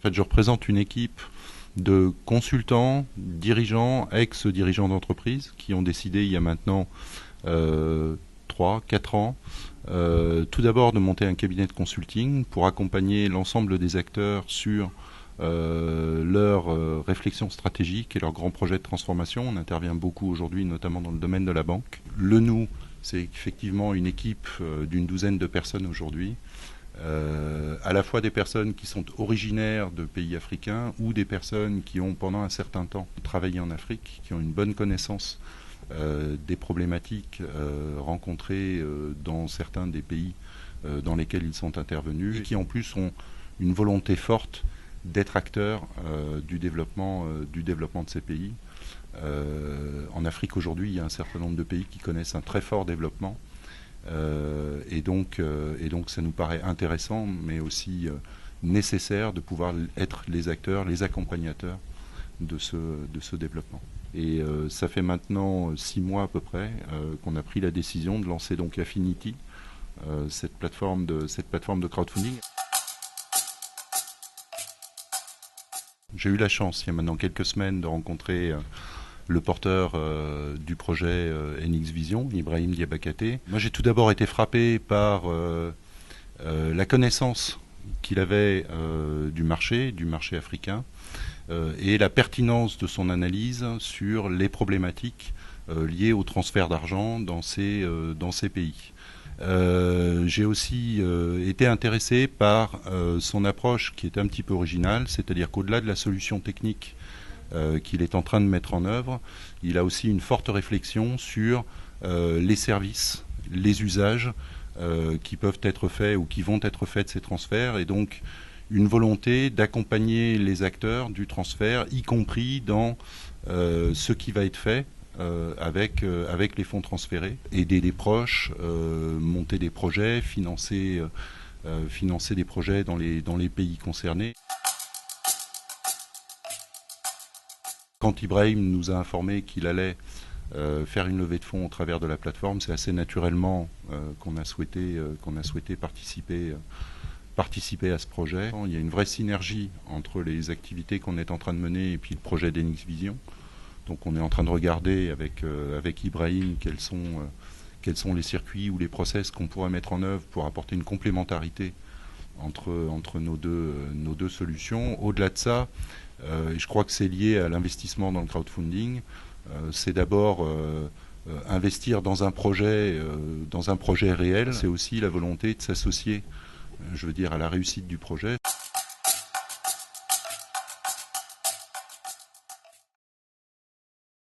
En fait, je représente une équipe de consultants, dirigeants, ex-dirigeants d'entreprise qui ont décidé il y a maintenant 3, 4 ans, tout d'abord de monter un cabinet de consulting pour accompagner l'ensemble des acteurs sur leur réflexion stratégique et leurs grands projets de transformation. On intervient beaucoup aujourd'hui, notamment dans le domaine de la banque. Le nous, c'est effectivement une équipe d'une douzaine de personnes aujourd'hui, à la fois des personnes qui sont originaires de pays africains ou des personnes qui ont pendant un certain temps travaillé en Afrique, qui ont une bonne connaissance des problématiques rencontrées dans certains des pays dans lesquels ils sont intervenus et qui en plus ont une volonté forte d'être acteurs du développement de ces pays. En Afrique aujourd'hui, il y a un certain nombre de pays qui connaissent un très fort développement et donc ça nous paraît intéressant mais aussi nécessaire de pouvoir être les acteurs, les accompagnateurs de ce développement. Et ça fait maintenant 6 mois à peu près qu'on a pris la décision de lancer donc Affinity, cette plateforme de crowdfunding. J'ai eu la chance, il y a maintenant quelques semaines, de rencontrer le porteur du projet NX Vision, Ibrahim Diabakate. Moi, j'ai tout d'abord été frappé par la connaissance qu'il avait du marché africain, et la pertinence de son analyse sur les problématiques liées au transfert d'argent dans ces pays. J'ai aussi été intéressé par son approche qui est un petit peu originale, c'est-à-dire qu'au-delà de la solution technique qu'il est en train de mettre en œuvre, il a aussi une forte réflexion sur les services, les usages qui peuvent être faits ou qui vont être faits de ces transferts, et donc une volonté d'accompagner les acteurs du transfert, y compris dans ce qui va être fait avec les fonds transférés, aider les proches, monter des projets, financer des projets dans les pays concernés. Quand Ibrahim nous a informé qu'il allait faire une levée de fonds au travers de la plateforme, c'est assez naturellement qu'on a souhaité participer à ce projet. Il y a une vraie synergie entre les activités qu'on est en train de mener et puis le projet d'NX Vision. Donc on est en train de regarder avec Ibrahim quels sont les circuits ou les process qu'on pourrait mettre en œuvre pour apporter une complémentarité entre nos deux solutions. Au-delà de ça, je crois que c'est lié à l'investissement dans le crowdfunding. C'est d'abord investir dans un projet réel. C'est aussi la volonté de s'associer, je veux dire, à la réussite du projet.